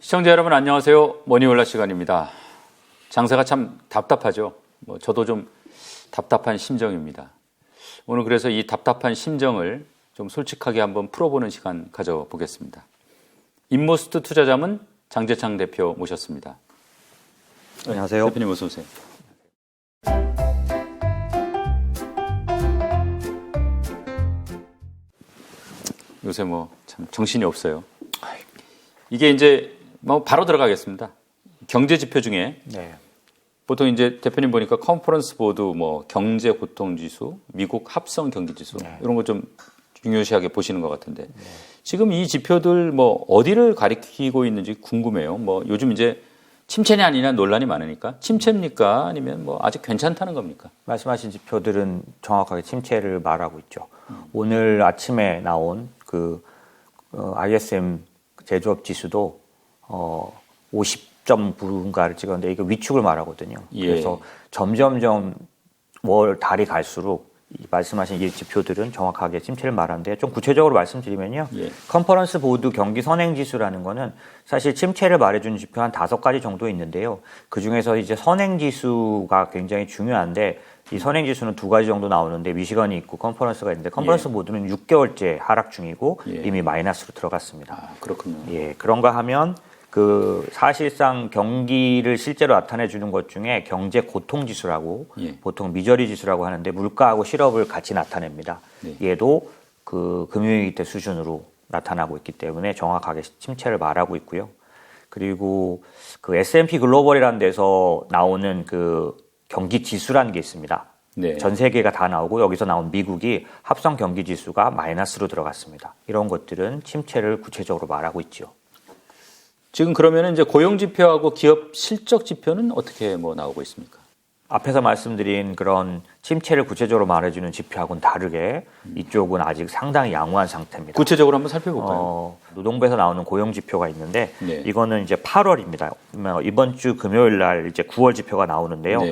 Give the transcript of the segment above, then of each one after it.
시청자 여러분 안녕하세요. 머니올라 시간입니다. 장사가 참 답답하죠. 저도 좀 답답한 심정입니다. 오늘 그래서 이 답답한 심정을 좀 솔직하게 한번 풀어보는 시간 가져보겠습니다. 인모스트 투자자문 장재창 대표 모셨습니다. 안녕하세요. 대표님 어서 오세요. 요새 참 정신이 없어요. 이게 이제 바로 들어가겠습니다. 경제 지표 중에 보통 이제 대표님 보니까 컨퍼런스 보드 경제 고통 지수, 미국 합성 경기 지수 이런 거 좀 중요시하게 보시는 것 같은데 지금 이 지표들 어디를 가리키고 있는지 궁금해요. 요즘 이제 침체냐 아니냐 논란이 많으니까 침체입니까? 아니면 아직 괜찮다는 겁니까? 말씀하신 지표들은 정확하게 침체를 말하고 있죠. 오늘 아침에 나온 ISM 제조업 지수도 50.9인가를 찍었는데 이거 위축을 말하거든요. 그래서 점점점 달이 갈수록 말씀하신 이 지표들은 정확하게 침체를 말하는데 좀 구체적으로 말씀드리면요. 컨퍼런스 보드 경기 선행지수라는 거는 사실 침체를 말해주는 지표 한 5가지 정도 있는데요. 그중에서 이제 선행지수가 굉장히 중요한데 이 선행지수는 2가지 정도 나오는데 미시건이 있고 컨퍼런스가 있는데 컨퍼런스 보드는 6개월째 하락 중이고 이미 마이너스로 들어갔습니다. 아, 그렇군요. 그런가 하면 사실상 경기를 실제로 나타내 주는 것 중에 경제 고통 지수라고 보통 미저리 지수라고 하는데 물가하고 실업을 같이 나타냅니다. 얘도 금융위기 때 수준으로 나타나고 있기 때문에 정확하게 침체를 말하고 있고요. 그리고 S&P 글로벌이라는 데서 나오는 경기 지수라는 게 있습니다. 전 세계가 다 나오고 여기서 나온 미국이 합성 경기 지수가 마이너스로 들어갔습니다. 이런 것들은 침체를 구체적으로 말하고 있죠. 지금 그러면 이제 고용 지표하고 기업 실적 지표는 어떻게 나오고 있습니까? 앞에서 말씀드린 그런 침체를 구체적으로 말해주는 지표하고는 다르게 이쪽은 아직 상당히 양호한 상태입니다. 구체적으로 한번 살펴볼까요? 노동부에서 나오는 고용 지표가 있는데 이거는 이제 8월입니다. 이번 주 금요일 날 이제 9월 지표가 나오는데요.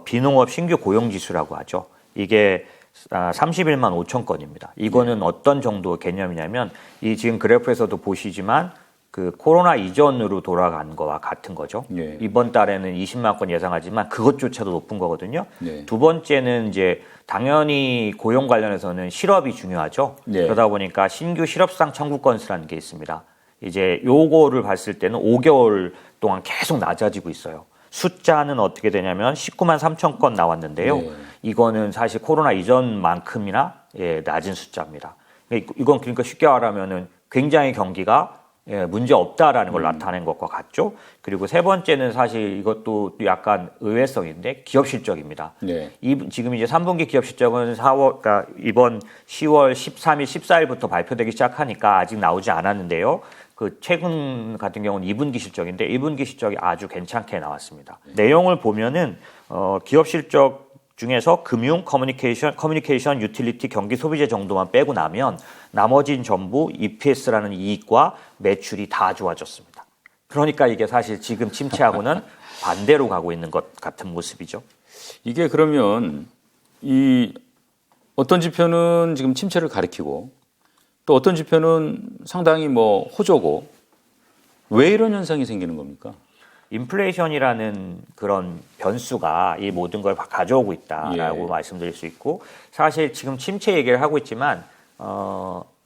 비농업 신규 고용 지수라고 하죠. 이게 31만 5천 건입니다. 이거는 어떤 정도 개념이냐면 이 지금 그래프에서도 보시지만 코로나 이전으로 돌아간 거와 같은 거죠. 이번 달에는 20만 건 예상하지만 그것조차도 높은 거거든요. 두 번째는 이제 당연히 고용 관련해서는 실업이 중요하죠. 그러다 보니까 신규 실업상 청구 건수라는 게 있습니다. 이제 요거를 봤을 때는 5개월 동안 계속 낮아지고 있어요. 숫자는 어떻게 되냐면 19만 3천 건 나왔는데요. 이거는 사실 코로나 이전만큼이나 낮은 숫자입니다. 이건 그러니까 쉽게 말하면은 굉장히 경기가 문제 없다라는 걸 나타낸 것과 같죠. 그리고 세 번째는 사실 이것도 약간 의외성인데 기업 실적입니다. 지금 이제 3분기 기업 실적은 그러니까 이번 10월 13일, 14일부터 발표되기 시작하니까 아직 나오지 않았는데요. 최근 같은 경우는 2분기 실적인데 1분기 실적이 아주 괜찮게 나왔습니다. 내용을 보면은 기업 실적 중에서 금융, 커뮤니케이션, 유틸리티, 경기 소비재 정도만 빼고 나면 나머지는 전부 EPS라는 이익과 매출이 다 좋아졌습니다. 그러니까 이게 사실 지금 침체하고는 반대로 가고 있는 것 같은 모습이죠. 이게 그러면 어떤 지표는 지금 침체를 가리키고 또 어떤 지표는 상당히 호조고 왜 이런 현상이 생기는 겁니까? 인플레이션이라는 그런 변수가 이 모든 걸 가져오고 있다라고 말씀드릴 수 있고 사실 지금 침체 얘기를 하고 있지만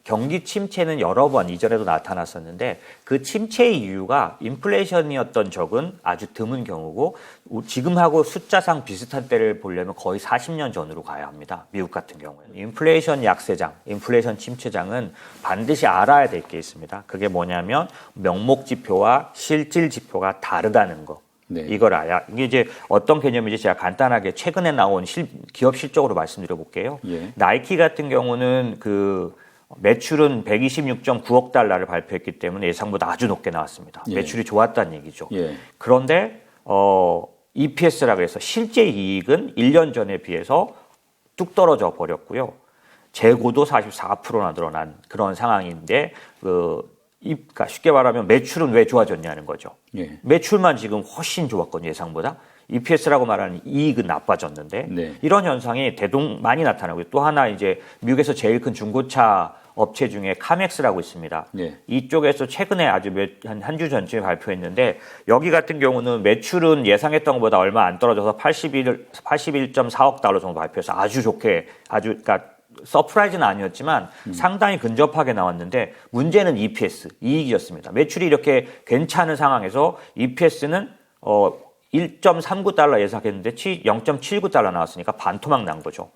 경기 침체는 여러 번 이전에도 나타났었는데 그 침체의 이유가 인플레이션이었던 적은 아주 드문 경우고 지금하고 숫자상 비슷한 때를 보려면 거의 40년 전으로 가야 합니다. 미국 같은 경우에는. 인플레이션 약세장, 인플레이션 침체장은 반드시 알아야 될 게 있습니다. 그게 뭐냐면 명목 지표와 실질 지표가 다르다는 거. 이걸 알아야. 이게 이제 어떤 개념인지 제가 간단하게 최근에 나온 기업 실적으로 말씀드려 볼게요. 나이키 같은 경우는 매출은 126.9억 달러를 발표했기 때문에 예상보다 아주 높게 나왔습니다. 매출이 좋았다는 얘기죠. 그런데 EPS라고 해서 실제 이익은 1년 전에 비해서 뚝 떨어져 버렸고요. 재고도 44%나 늘어난 그런 상황인데 그러니까 쉽게 말하면 매출은 왜 좋아졌냐는 거죠. 매출만 지금 훨씬 좋았거든요. 예상보다. EPS라고 말하는 이익은 나빠졌는데 이런 현상이 많이 나타나고요. 또 하나 이제 미국에서 제일 큰 중고차 업체 중에 카맥스라고 있습니다. 예. 이쪽에서 최근에 아주 한 주 전쯤에 발표했는데 여기 같은 경우는 매출은 예상했던 것보다 얼마 안 떨어져서 81.4억 달러 정도 발표해서 아주 좋게 그러니까 서프라이즈는 아니었지만 상당히 근접하게 나왔는데 문제는 EPS, 이익이었습니다. 매출이 이렇게 괜찮은 상황에서 EPS는 1.39달러 예상했는데 0.79달러 나왔으니까 반토막 난 거죠.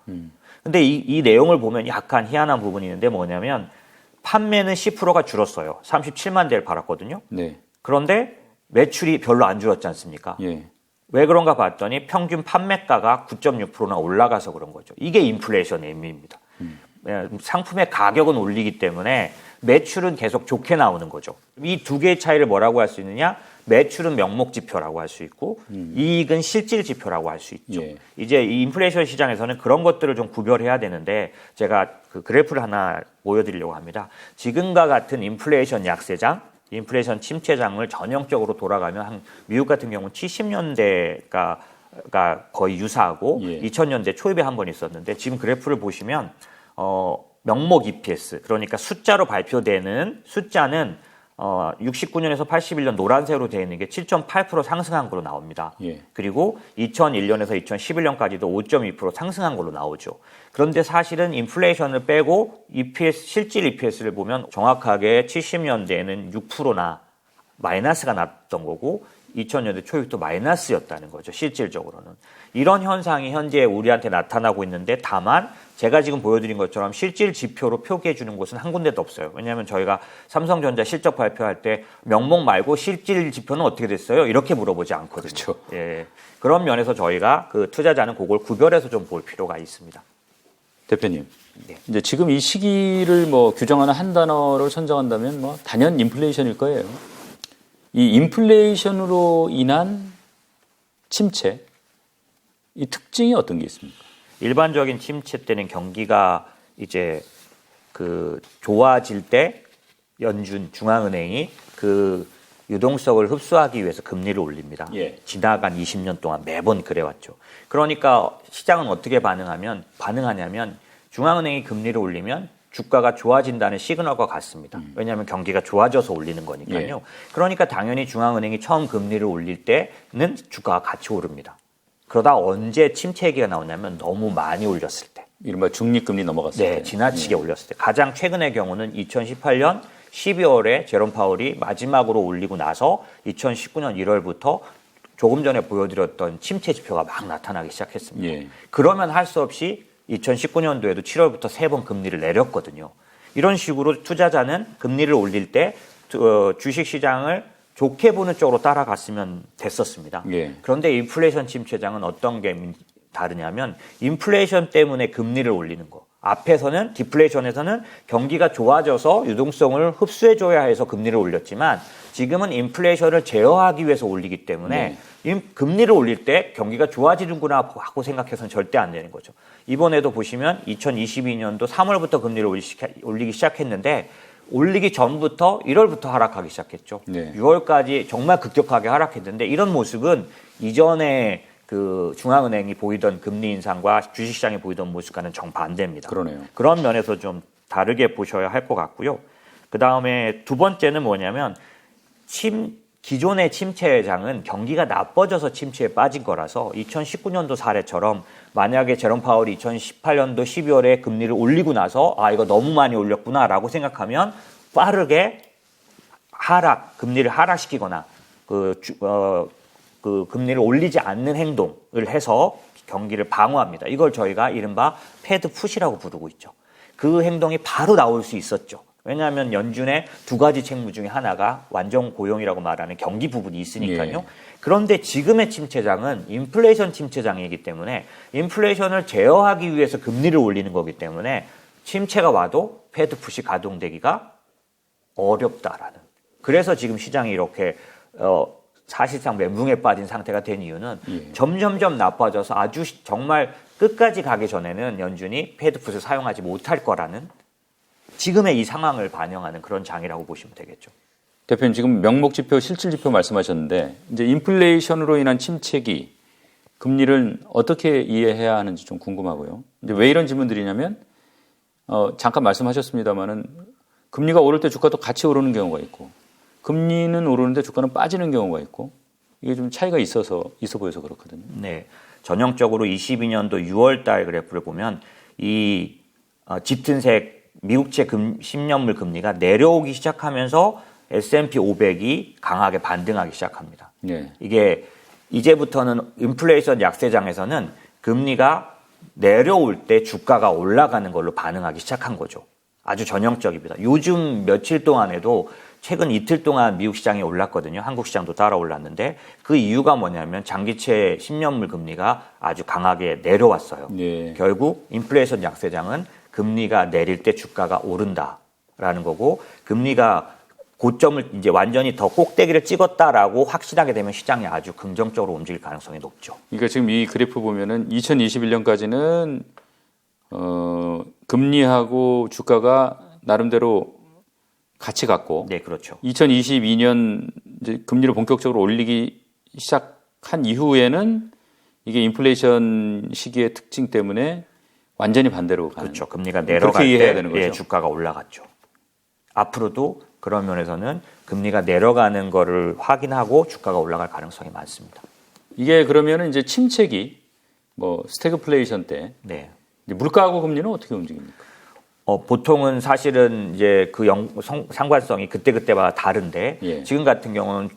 근데 이 내용을 보면 약간 희한한 부분이 있는데 뭐냐면 판매는 10%가 줄었어요. 37만 대를 팔았거든요. 네. 그런데 매출이 별로 안 줄었지 않습니까? 예. 왜 그런가 봤더니 평균 판매가가 9.6%나 올라가서 그런 거죠. 이게 인플레이션의 의미입니다. 상품의 가격은 올리기 때문에 매출은 계속 좋게 나오는 거죠. 이 두 개의 차이를 뭐라고 할 수 있느냐? 매출은 명목 지표라고 할 수 있고 이익은 실질 지표라고 할 수 있죠. 예. 이제 이 인플레이션 시장에서는 그런 것들을 좀 구별해야 되는데 제가 그 그래프를 하나 보여드리려고 합니다. 지금과 같은 인플레이션 약세장, 인플레이션 침체장을 전형적으로 돌아가면 한 미국 같은 경우는 70년대가 거의 유사하고 예. 2000년대 초입에 한 번 있었는데 지금 그래프를 보시면 명목 EPS 그러니까 숫자로 발표되는 숫자는 69년에서 81년 노란색으로 되어 있는 게 7.8% 상승한 걸로 나옵니다. 예. 그리고 2001년에서 2011년까지도 5.2% 상승한 걸로 나오죠. 그런데 사실은 인플레이션을 빼고 EPS, 실질 EPS를 보면 정확하게 70년대에는 6%나 마이너스가 났던 거고 2000년대 초입도 마이너스였다는 거죠. 실질적으로는. 이런 현상이 현재 우리한테 나타나고 있는데 다만 제가 지금 보여드린 것처럼 실질 지표로 표기해 주는 곳은 한 군데도 없어요. 왜냐하면 저희가 삼성전자 실적 발표할 때 명목 말고 실질 지표는 어떻게 됐어요? 이렇게 물어보지 않거든요. 그렇죠. 예. 그런 면에서 저희가 그 투자자는 그걸 구별해서 좀 볼 필요가 있습니다. 대표님. 네. 이제 지금 이 시기를 뭐 규정하는 한 단어를 선정한다면 뭐 단연 인플레이션일 거예요. 이 인플레이션으로 인한 침체, 이 특징이 어떤 게 있습니까? 일반적인 침체 때는 경기가 이제 그 좋아질 때 연준 중앙은행이 그 유동성을 흡수하기 위해서 금리를 올립니다. 예. 지나간 20년 동안 매번 그래왔죠. 그러니까 시장은 어떻게 반응하냐면 중앙은행이 금리를 올리면 주가가 좋아진다는 시그널과 같습니다. 왜냐하면 경기가 좋아져서 올리는 거니까요. 예. 그러니까 당연히 중앙은행이 처음 금리를 올릴 때는 주가가 같이 오릅니다. 그러다 언제 침체 얘기가 나오냐면 너무 많이 올렸을 때. 이른바 중립금리 넘어갔을 때. 네, 지나치게 올렸을 때. 가장 최근의 경우는 2018년 12월에 제롬 파월이 마지막으로 올리고 나서 2019년 1월부터 조금 전에 보여드렸던 침체 지표가 막 나타나기 시작했습니다. 예. 그러면 할 수 없이 2019년도에도 7월부터 3번 금리를 내렸거든요. 이런 식으로 투자자는 금리를 올릴 때 주식시장을 좋게 보는 쪽으로 따라갔으면 됐었습니다. 예. 그런데 인플레이션 침체장은 어떤 게 다르냐면 인플레이션 때문에 금리를 올리는 거. 앞에서는 디플레이션에서는 경기가 좋아져서 유동성을 흡수해줘야 해서 금리를 올렸지만 지금은 인플레이션을 제어하기 위해서 올리기 때문에 금리를 올릴 때 경기가 좋아지는구나 하고 생각해서는 절대 안 되는 거죠. 이번에도 보시면 2022년도 3월부터 금리를 올리기 시작했는데 올리기 전부터 1월부터 하락하기 시작했죠. 네. 6월까지 정말 급격하게 하락했는데 이런 모습은 이전에 그 중앙은행이 보이던 금리 인상과 주식시장이 보이던 모습과는 정반대입니다. 그러네요. 그런 면에서 좀 다르게 보셔야 할 것 같고요. 그 다음에 두 번째는 뭐냐면 기존의 침체장은 경기가 나빠져서 침체에 빠진 거라서 2019년도 사례처럼 만약에 제롬 파월이 2018년도 12월에 금리를 올리고 나서 이거 너무 많이 올렸구나라고 생각하면 빠르게 금리를 하락시키거나 그 금리를 올리지 않는 행동을 해서 경기를 방어합니다. 이걸 저희가 이른바 패드 푸시라고 부르고 있죠. 그 행동이 바로 나올 수 있었죠. 왜냐하면 연준의 두 가지 책무 중에 하나가 완전 고용이라고 말하는 경기 부분이 있으니까요. 예. 그런데 지금의 침체장은 인플레이션 침체장이기 때문에 인플레이션을 제어하기 위해서 금리를 올리는 거기 때문에 침체가 와도 패드 푸시 가동되기가 어렵다라는. 그래서 지금 시장이 이렇게 사실상 멘붕에 빠진 상태가 된 이유는 점점점 나빠져서 아주 정말 끝까지 가기 전에는 연준이 패드 푸시를 사용하지 못할 거라는 지금의 이 상황을 반영하는 그런 장이라고 보시면 되겠죠. 대표님 지금 명목지표, 실질지표 말씀하셨는데 이제 인플레이션으로 인한 침체기 금리를 어떻게 이해해야 하는지 좀 궁금하고요. 근데 왜 이런 질문 드리냐면 잠깐 말씀하셨습니다만은 금리가 오를 때 주가도 같이 오르는 경우가 있고 금리는 오르는데 주가는 빠지는 경우가 있고 이게 좀 차이가 있어 보여서 그렇거든요. 네. 전형적으로 22년도 6월 달 그래프를 보면 이 짙은색 미국채 10년물 금리가 내려오기 시작하면서 S&P 500이 강하게 반등하기 시작합니다. 네. 이게 이제부터는 인플레이션 약세장에서는 금리가 내려올 때 주가가 올라가는 걸로 반응하기 시작한 거죠. 아주 전형적입니다. 요즘 며칠 동안에도 최근 이틀 동안 미국 시장이 올랐거든요. 한국 시장도 따라 올랐는데 그 이유가 뭐냐면 장기채 10년물 금리가 아주 강하게 내려왔어요. 네. 결국 인플레이션 약세장은 금리가 내릴 때 주가가 오른다라는 거고 금리가 고점을 이제 완전히 더 꼭대기를 찍었다라고 확신하게 되면 시장이 아주 긍정적으로 움직일 가능성이 높죠. 그러니까 지금 이 그래프 보면은 2021년까지는 금리하고 주가가 나름대로 같이 갔고, 네, 그렇죠. 2022년 이제 금리를 본격적으로 올리기 시작한 이후에는 이게 인플레이션 시기의 특징 때문에 완전히 반대로 가는. 그렇죠. 금리가 내려갈 이해해야 되는 거죠. 예, 주가가 올라갔죠. 앞으로도 그런 면에서는 금리가 내려가는 거를 확인하고 주가가 올라갈 가능성이 많습니다. 이게 그러면은 이제 침체기, 뭐 스태그플레이션 때, 네. 이제 물가하고 금리는 어떻게 움직입니까? 보통은 사실은 이제 그 상관성이 그때그때마다 다른데 예. 지금 같은 경우는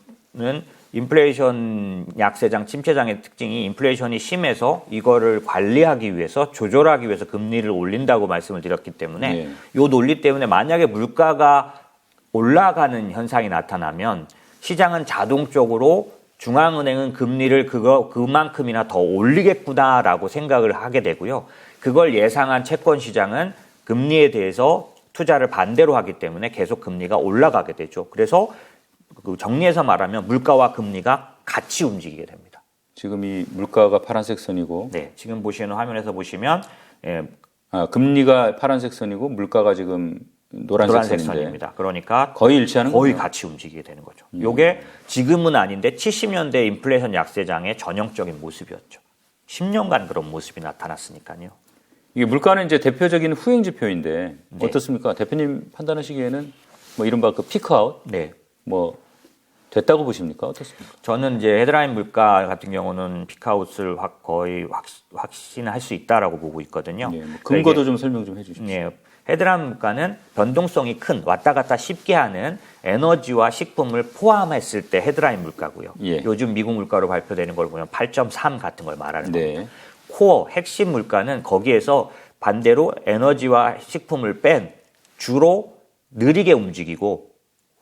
인플레이션 약세장, 침체장의 특징이 인플레이션이 심해서 이거를 관리하기 위해서 조절하기 위해서 금리를 올린다고 말씀을 드렸기 때문에 예. 이 논리 때문에 만약에 물가가 올라가는 현상이 나타나면 시장은 자동적으로 중앙은행은 금리를 그만큼이나 더 올리겠구나라고 생각을 하게 되고요. 그걸 예상한 채권 시장은 금리에 대해서 투자를 반대로 하기 때문에 계속 금리가 올라가게 되죠. 그래서 정리해서 말하면 물가와 금리가 같이 움직이게 됩니다. 지금 이 물가가 파란색 선이고, 네, 지금 보시는 화면에서 보시면 금리가 파란색 선이고 물가가 지금 노란색 선입니다. 그러니까 거의 일치하는 거의 거구나. 같이 움직이게 되는 거죠. 이게 지금은 아닌데 70년대 인플레이션 약세장의 전형적인 모습이었죠. 10년간 그런 모습이 나타났으니까요. 이게 물가는 이제 대표적인 후행 지표인데 네. 어떻습니까? 대표님 판단하시기에는 뭐 이른바 그 피크아웃, 네. 뭐 됐다고 보십니까? 어떻습니까? 저는 이제 헤드라인 물가 같은 경우는 피크아웃을 거의 확신할 수 있다라고 보고 있거든요. 네, 뭐 근거도 좀 설명 좀 해주십시오. 네, 헤드라인 물가는 변동성이 큰 왔다 갔다 쉽게 하는 에너지와 식품을 포함했을 때 헤드라인 물가고요. 예. 요즘 미국 물가로 발표되는 걸 보면 8.3 같은 걸 말하는 네. 겁니다. 코어 핵심 물가는 거기에서 반대로 에너지와 식품을 뺀 주로 느리게 움직이고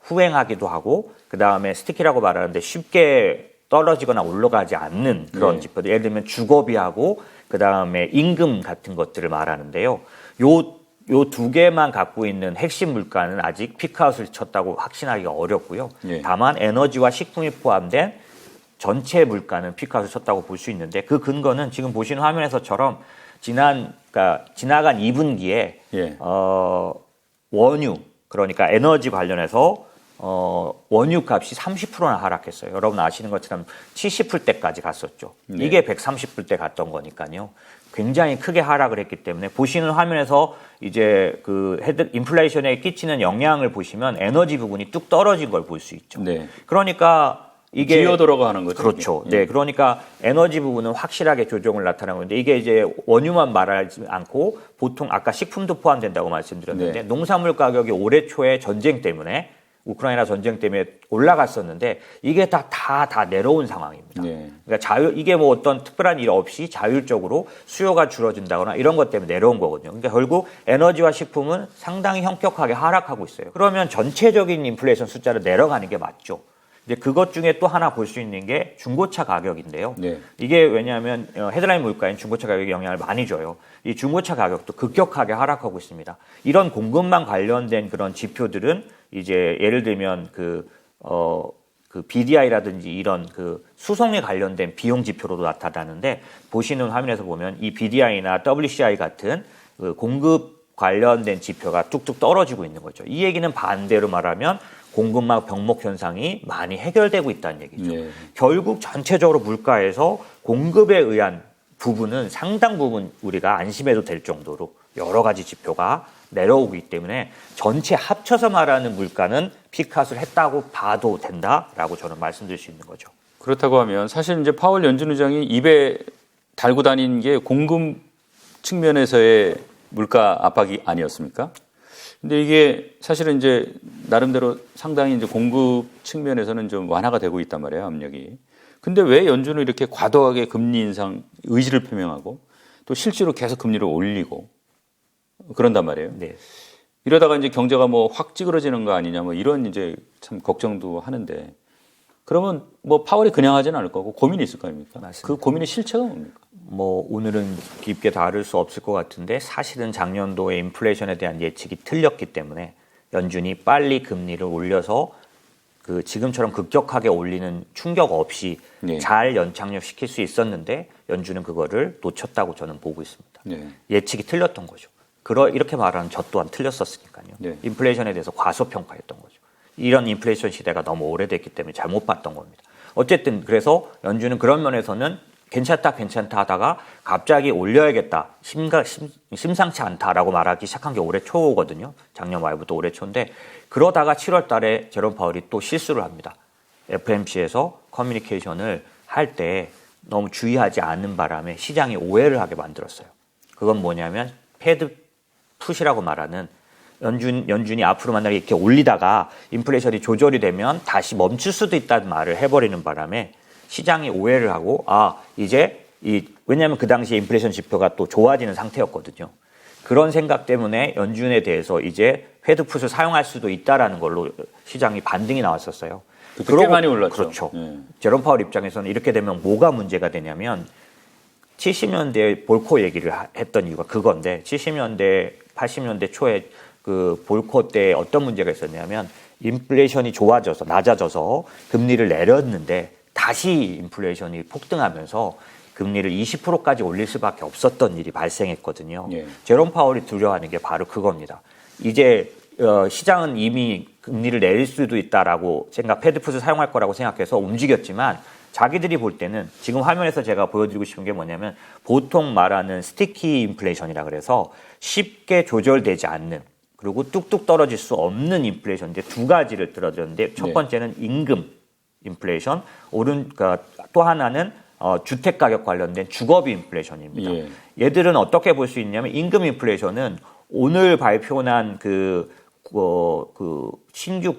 후행하기도 하고 그 다음에 스티키라고 말하는데 쉽게 떨어지거나 올라가지 않는 그런 네. 지표들. 예를 들면 주거비하고 그 다음에 임금 같은 것들을 말하는데요. 요 두 개만 갖고 있는 핵심 물가는 아직 피크아웃을 쳤다고 확신하기가 어렵고요. 네. 다만 다만 에너지와 식품이 포함된 전체 물가는 피크아웃을 쳤다고 볼 수 있는데 그 근거는 지금 보시는 화면에서처럼 지나간 2분기에 예. 원유 그러니까 에너지 관련해서 원유 값이 30%나 하락했어요. 여러분 아시는 것처럼 70불대까지 갔었죠. 네. 이게 130불대 갔던 거니까요. 굉장히 크게 하락을 했기 때문에 보시는 화면에서 이제 인플레이션에 끼치는 영향을 보시면 에너지 부분이 뚝 떨어진 걸 볼 수 있죠. 네. 그러니까 이게 기어들어가 하는 거죠. 그렇죠. 이게. 네, 그러니까 에너지 부분은 확실하게 조정을 나타나고 있는데 이게 이제 원유만 말하지 않고 보통 아까 식품도 포함된다고 말씀드렸는데 네. 농산물 가격이 올해 초에 전쟁 때문에 우크라이나 전쟁 때문에 올라갔었는데 이게 다 내려온 상황입니다. 네. 그러니까 이게 뭐 어떤 특별한 일 없이 자율적으로 수요가 줄어든다거나 이런 것 때문에 내려온 거거든요. 그러니까 결국 에너지와 식품은 상당히 현격하게 하락하고 있어요. 그러면 전체적인 인플레이션 숫자를 내려가는 게 맞죠. 이제 그것 중에 또 하나 볼 수 있는 게 중고차 가격인데요. 네. 이게 왜냐하면 헤드라인 물가엔 중고차 가격이 영향을 많이 줘요. 이 중고차 가격도 급격하게 하락하고 있습니다. 이런 공급망 관련된 그런 지표들은 이제 예를 들면 그 BDI라든지 이런 그 수송에 관련된 비용 지표로도 나타나는데 보시는 화면에서 보면 이 BDI나 WCI 같은 그 공급 관련된 지표가 뚝뚝 떨어지고 있는 거죠. 이 얘기는 반대로 말하면 공급망 병목 현상이 많이 해결되고 있다는 얘기죠. 네. 결국 전체적으로 물가에서 공급에 의한 부분은 상당 부분 우리가 안심해도 될 정도로 여러 가지 지표가 내려오기 때문에 전체 합쳐서 말하는 물가는 피크아웃을 했다고 봐도 된다라고 저는 말씀드릴 수 있는 거죠. 그렇다고 하면 사실 이제 파월 연준 의장이 입에 달고 다닌 게 공급 측면에서의 물가 압박이 아니었습니까? 근데 이게 사실은 이제 나름대로 상당히 이제 공급 측면에서는 좀 완화가 되고 있단 말이에요, 압력이. 근데 왜 연준은 이렇게 과도하게 금리 인상 의지를 표명하고 또 실제로 계속 금리를 올리고 그런단 말이에요. 네. 이러다가 이제 경제가 뭐 확 찌그러지는 거 아니냐 뭐 이런 이제 참 걱정도 하는데 그러면 뭐 파월이 그냥 하지는 않을 거고 고민이 있을 거 아닙니까? 맞습니다. 그 고민의 실체가 뭡니까? 뭐 오늘은 깊게 다룰 수 없을 것 같은데 사실은 작년도에 인플레이션에 대한 예측이 틀렸기 때문에 연준이 빨리 금리를 올려서 그 지금처럼 급격하게 올리는 충격 없이 네. 잘 연착륙시킬 수 있었는데 연준은 그거를 놓쳤다고 저는 보고 있습니다. 네. 예측이 틀렸던 거죠. 이렇게 말하는 저 또한 틀렸었으니까요. 네. 인플레이션에 대해서 과소평가했던 거죠. 이런 인플레이션 시대가 너무 오래됐기 때문에 잘못 봤던 겁니다. 어쨌든 그래서 연준은 그런 면에서는 괜찮다 하다가 갑자기 올려야겠다, 심상치 않다라고 말하기 시작한 게 올해 초거든요. 작년 말부터 올해 초인데 그러다가 7월 달에 제롬 파월이 또 실수를 합니다. FMC에서 커뮤니케이션을 할 때 너무 주의하지 않는 바람에 시장이 오해를 하게 만들었어요. 그건 뭐냐면 패드 풋이라고 말하는 연준이 앞으로 만약에 이렇게 올리다가 인플레이션이 조절이 되면 다시 멈출 수도 있다는 말을 해버리는 바람에 시장이 오해를 하고 이제 왜냐하면 그 당시에 인플레이션 지표가 또 좋아지는 상태였거든요. 그런 생각 때문에 연준에 대해서 이제 패드풋을 사용할 수도 있다라는 걸로 시장이 반등이 나왔었어요. 꽤 많이 올랐죠. 그렇죠. 제롬 파월 입장에서는 이렇게 되면 뭐가 문제가 되냐면 70년대 볼코 얘기를 했던 이유가 그건데 70년대, 80년대 초에 그 볼코 때 어떤 문제가 있었냐면 인플레이션이 낮아져서 금리를 내렸는데 다시 인플레이션이 폭등하면서 금리를 20%까지 올릴 수밖에 없었던 일이 발생했거든요. 예. 제롬 파월이 두려워하는 게 바로 그겁니다. 이제 시장은 이미 금리를 내릴 수도 있다라고 패드풋을 사용할 거라고 생각해서 움직였지만 자기들이 볼 때는 지금 화면에서 제가 보여드리고 싶은 게 뭐냐면 보통 말하는 스티키 인플레이션이라 그래서 쉽게 조절되지 않는 그리고 뚝뚝 떨어질 수 없는 인플레이션인데 두 가지를 들어줬는데 첫 번째는 임금 인플레이션, 또 하나는 주택 가격 관련된 주거비 인플레이션입니다. 예. 얘들은 어떻게 볼 수 있냐면 임금 인플레이션은 오늘 발표난 신규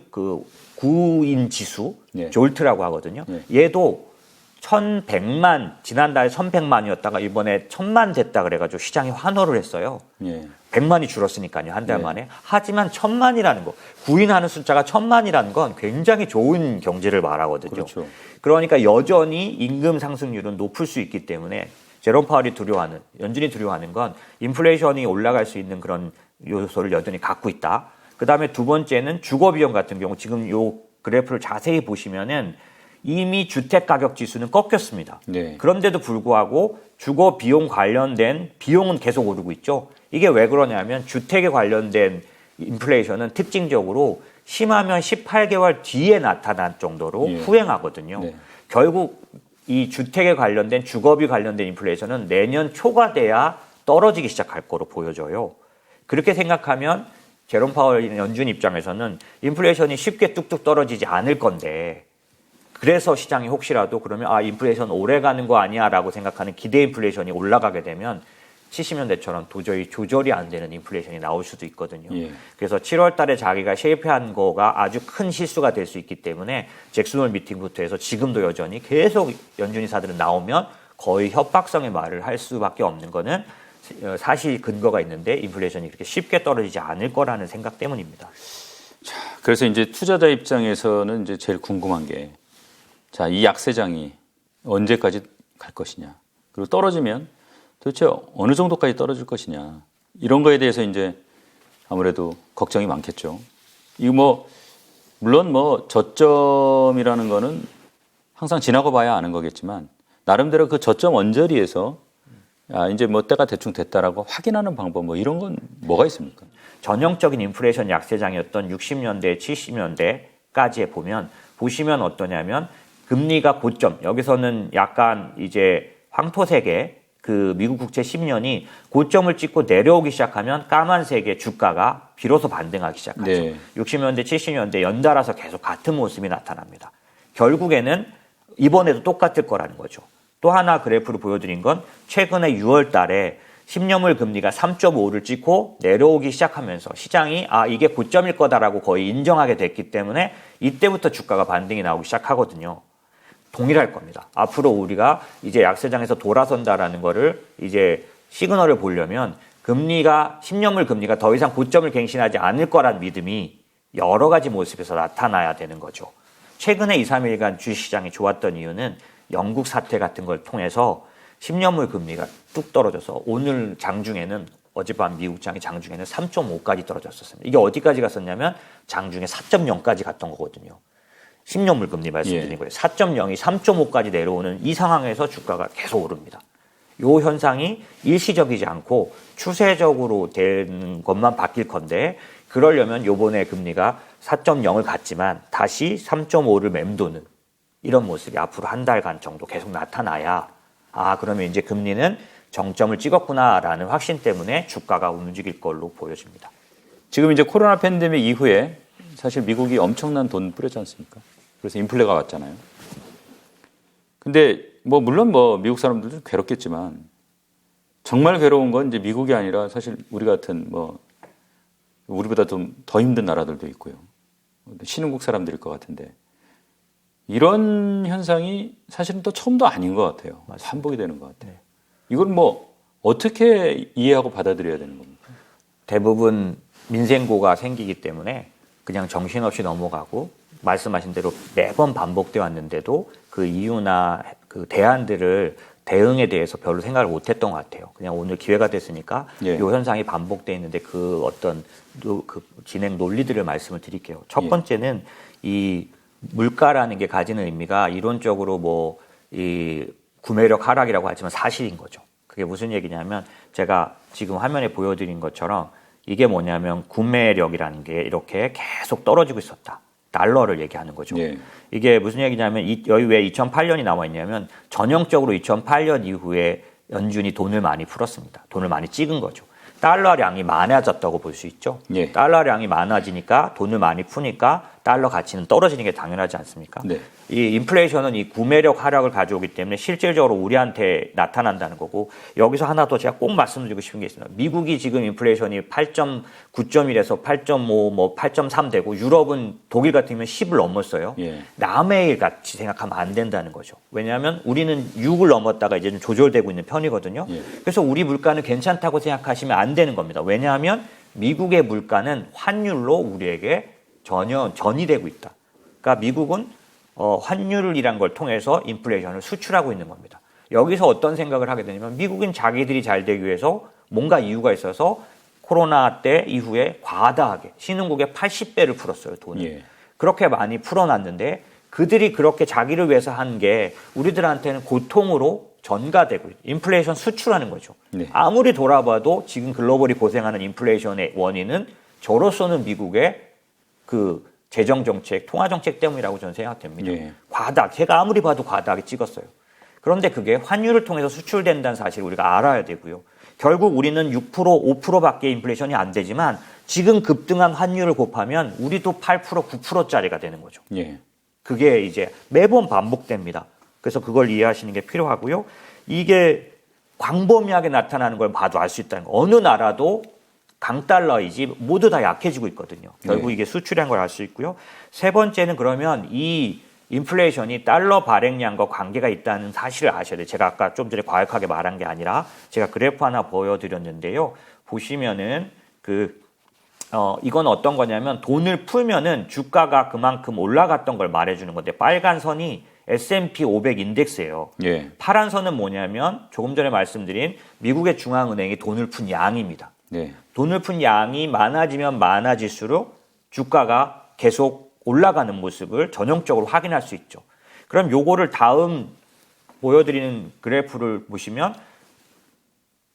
구인 지수 졸트라고 하거든요. 얘도 1,100만 지난달에 1,100만이었다가 이번에 1,000만 됐다 그래가지고 시장이 환호를 했어요. 100만이 줄었으니까요, 한 달 만에. 하지만 1,000만이라는 거, 구인하는 숫자가 1,000만이라는 건 굉장히 좋은 경제를 말하거든요. 그렇죠. 그러니까 여전히 임금 상승률은 높을 수 있기 때문에 제롬 파월이 연준이 두려워하는 건 인플레이션이 올라갈 수 있는 그런 요소를 여전히 갖고 있다. 그 다음에 두 번째는 주거비용 같은 경우 지금 요 그래프를 자세히 보시면은 이미 주택가격 지수는 꺾였습니다. 네. 그런데도 불구하고 주거비용 관련된 비용은 계속 오르고 있죠. 이게 왜 그러냐면 주택에 관련된 인플레이션은 특징적으로 심하면 18개월 뒤에 나타날 정도로 후행하거든요. 결국 이 주택에 관련된 주거비 관련된 인플레이션은 내년 초가 돼야 떨어지기 시작할 거로 보여져요. 그렇게 생각하면 제롬 파월 연준 입장에서는 인플레이션이 쉽게 뚝뚝 떨어지지 않을 건데 그래서 시장이 혹시라도 그러면 인플레이션 오래 가는 거 아니야 라고 생각하는 기대 인플레이션이 올라가게 되면 70년대처럼 도저히 조절이 안 되는 인플레이션이 나올 수도 있거든요. 그래서 7월 달에 자기가 쉐이프한 거가 아주 큰 실수가 될 수 있기 때문에 잭슨홀 미팅부터 해서 지금도 여전히 계속 연준이사들은 나오면 거의 협박성의 말을 할 수밖에 없는 거는 사실 근거가 있는데 인플레이션이 그렇게 쉽게 떨어지지 않을 거라는 생각 때문입니다. 자, 그래서 이제 투자자 입장에서는 이제 제일 궁금한 게 이 약세장이 언제까지 갈 것이냐. 그리고 떨어지면 도대체 어느 정도까지 떨어질 것이냐. 이런 거에 대해서 이제 아무래도 걱정이 많겠죠. 이거 물론 저점이라는 거는 항상 지나고 봐야 아는 거겠지만 나름대로 그 저점 언저리에서 이제 때가 대충 됐다라고 확인하는 방법 이런 건 뭐가 있습니까? 전형적인 인플레이션 약세장이었던 60년대, 70년대까지 보시면 어떠냐면 금리가 고점, 여기서는 약간 이제 황토색의 그 미국 국채 10년이 고점을 찍고 내려오기 시작하면 까만색의 주가가 비로소 반등하기 시작하죠. 네. 60년대, 70년대 연달아서 계속 같은 모습이 나타납니다. 결국에는 이번에도 똑같을 거라는 거죠. 또 하나 그래프를 보여드린 건 최근에 6월 달에 10년물 금리가 3.5를 찍고 내려오기 시작하면서 시장이 이게 고점일 거다라고 거의 인정하게 됐기 때문에 이때부터 주가가 반등이 나오기 시작하거든요. 동일할 겁니다. 앞으로 우리가 이제 약세장에서 돌아선다라는 거를 이제 시그널을 보려면 10년물 금리가 더 이상 고점을 갱신하지 않을 거란 믿음이 여러 가지 모습에서 나타나야 되는 거죠. 최근에 2, 3일간 주식시장이 좋았던 이유는 영국 사태 같은 걸 통해서 10년물 금리가 뚝 떨어져서 오늘 장중에는 어젯밤 미국장이 장중에는 3.5까지 떨어졌었습니다. 이게 어디까지 갔었냐면 장중에 4.0까지 갔던 거거든요. 10년물 금리 말씀드린 거예요. 4.0이 3.5까지 내려오는 이 상황에서 주가가 계속 오릅니다. 이 현상이 일시적이지 않고 추세적으로 되는 것만 바뀔 건데 그러려면 요번에 금리가 4.0을 갔지만 다시 3.5를 맴도는 이런 모습이 앞으로 한 달간 정도 계속 나타나야 그러면 이제 금리는 정점을 찍었구나라는 확신 때문에 주가가 움직일 걸로 보여집니다. 지금 이제 코로나 팬데믹 이후에 사실 미국이 엄청난 돈 뿌렸지 않습니까? 그래서 인플레가 왔잖아요. 근데 물론 미국 사람들도 괴롭겠지만 정말 괴로운 건 이제 미국이 아니라 사실 우리 같은 우리보다 좀 더 힘든 나라들도 있고요. 신흥국 사람들일 것 같은데 이런 현상이 사실은 또 처음도 아닌 것 같아요. 반복이 되는 것 같아요. 이걸 어떻게 이해하고 받아들여야 되는 겁니까? 대부분 민생고가 생기기 때문에 그냥 정신없이 넘어가고 말씀하신 대로 매번 반복되어 왔는데도 그 이유나 그 대응에 대해서 별로 생각을 못했던 것 같아요. 그냥 오늘 기회가 됐으니까 이 현상이 반복되어 있는데 그 어떤 그 진행 논리들을 말씀을 드릴게요. 첫 번째는 이 물가라는 게 가지는 의미가 이론적으로 이 구매력 하락이라고 하지만 사실인 거죠. 그게 무슨 얘기냐면 제가 지금 화면에 보여드린 것처럼 이게 뭐냐면 구매력이라는 게 이렇게 계속 떨어지고 있었다. 달러를 얘기하는 거죠. 이게 무슨 얘기냐면 여기 왜 2008년이 나와 있냐면 전형적으로 2008년 이후에 연준이 돈을 많이 풀었습니다. 돈을 많이 찍은 거죠. 달러량이 많아졌다고 볼 수 있죠. 달러량이 많아지니까 돈을 많이 푸니까 달러 가치는 떨어지는 게 당연하지 않습니까? 이 인플레이션은 이 구매력 하락을 가져오기 때문에 실질적으로 우리한테 나타난다는 거고 여기서 하나 더 제가 꼭 말씀드리고 싶은 게 있습니다. 미국이 지금 인플레이션이 8.9.1에서 8.5, 8.3 되고 유럽은 독일 같으면 10을 넘었어요. 남의 일 같이 생각하면 안 된다는 거죠. 왜냐하면 우리는 6을 넘었다가 이제 좀 조절되고 있는 편이거든요. 그래서 우리 물가는 괜찮다고 생각하시면 안 되는 겁니다. 왜냐하면 미국의 물가는 환율로 우리에게 전이 되고 있다. 그러니까 미국은 환율이란 걸 통해서 인플레이션을 수출하고 있는 겁니다. 여기서 어떤 생각을 하게 되냐면 미국은 자기들이 잘 되기 위해서 뭔가 이유가 있어서 코로나 때 이후에 과다하게 신흥국의 80배를 풀었어요. 돈을. 그렇게 많이 풀어놨는데 그들이 그렇게 자기를 위해서 한 게 우리들한테는 고통으로 전가되고 인플레이션 수출하는 거죠. 아무리 돌아봐도 지금 글로벌이 고생하는 인플레이션의 원인은 저로서는 미국의 그 재정정책, 통화정책 때문이라고 저는 생각됩니다. 제가 아무리 봐도 과다하게 찍었어요. 그런데 그게 환율을 통해서 수출된다는 사실을 우리가 알아야 되고요. 결국 우리는 6%, 5%밖에 인플레이션이 안 되지만 지금 급등한 환율을 곱하면 우리도 8%, 9%짜리가 되는 거죠. 그게 이제 매번 반복됩니다. 그래서 그걸 이해하시는 게 필요하고요. 이게 광범위하게 나타나는 걸 봐도 알 수 있다는 거. 어느 나라도 강달러이지 모두 다 약해지고 있거든요. 결국 이게 수출한 걸 알 수 있고요. 세 번째는 그러면 이 인플레이션이 달러 발행량과 관계가 있다는 사실을 아셔야 돼요. 제가 아까 좀 전에 과격하게 말한 게 아니라 제가 그래프 하나 보여드렸는데요. 보시면은 이건 어떤 거냐면 돈을 풀면은 주가가 그만큼 올라갔던 걸 말해주는 건데 빨간 선이 S&P 500 인덱스예요. 파란 선은 뭐냐면 조금 전에 말씀드린 미국의 중앙은행이 돈을 푼 양입니다. 돈을 푼 양이 많아지면 많아질수록 주가가 계속 올라가는 모습을 전형적으로 확인할 수 있죠. 그럼 요거를 다음 보여드리는 그래프를 보시면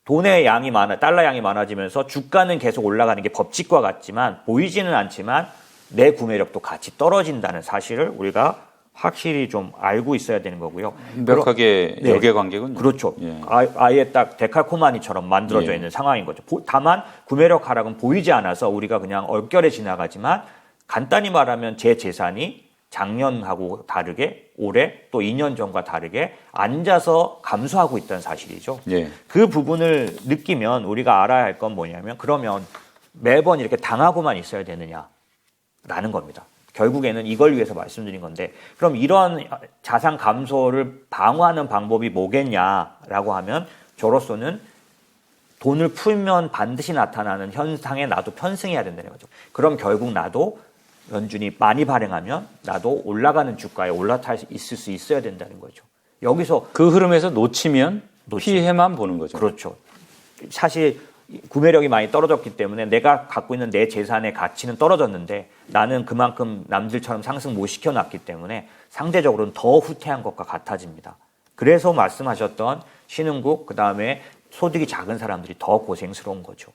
돈의 양이 달러 양이 많아지면서 주가는 계속 올라가는 게 법칙과 같지만 보이지는 않지만 내 구매력도 같이 떨어진다는 사실을 우리가 확실히 좀 알고 있어야 되는 거고요. 명확하게 네. 역외관계군요. 그렇죠. 예. 아예 딱 데칼코마니처럼 만들어져 있는 상황인 거죠. 다만 구매력 하락은 보이지 않아서 우리가 그냥 얼결에 지나가지만 간단히 말하면 제 재산이 작년하고 다르게 올해 또 2년 전과 다르게 앉아서 감소하고 있다는 사실이죠. 예. 그 부분을 느끼면 우리가 알아야 할 건 뭐냐면 그러면 매번 이렇게 당하고만 있어야 되느냐라는 겁니다. 결국에는 이걸 위해서 말씀드린 건데 그럼 이런 자산 감소를 방어하는 방법이 뭐겠냐라고 하면 저로서는 돈을 풀면 반드시 나타나는 현상에 나도 편승해야 된다는 거죠. 그럼 결국 나도 연준이 많이 발행하면 나도 올라가는 주가에 올라타 있을 수 있어야 된다는 거죠. 여기서 그 흐름에서 놓치면 피해만 보는 거죠. 그렇죠. 사실 구매력이 많이 떨어졌기 때문에 내가 갖고 있는 내 재산의 가치는 떨어졌는데 나는 그만큼 남들처럼 상승 못 시켜놨기 때문에 상대적으로는 더 후퇴한 것과 같아집니다. 그래서 말씀하셨던 신흥국 그다음에 소득이 작은 사람들이 더 고생스러운 거죠.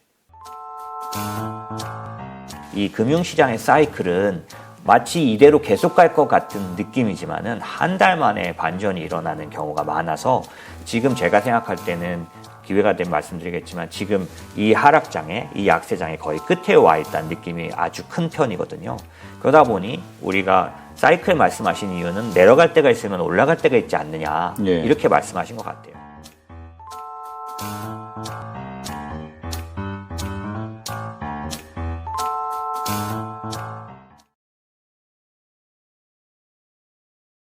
이 금융시장의 사이클은 마치 이대로 계속 갈 것 같은 느낌이지만은 한 달 만에 반전이 일어나는 경우가 많아서 지금 제가 생각할 때는 기회가 되면 말씀드리겠지만 지금 이 하락장에 이 약세장에 거의 끝에 와 있다는 느낌이 아주 큰 편이거든요. 그러다 보니 우리가 사이클 말씀하신 이유는 내려갈 때가 있으면 올라갈 때가 있지 않느냐 이렇게 말씀하신 것 같아요.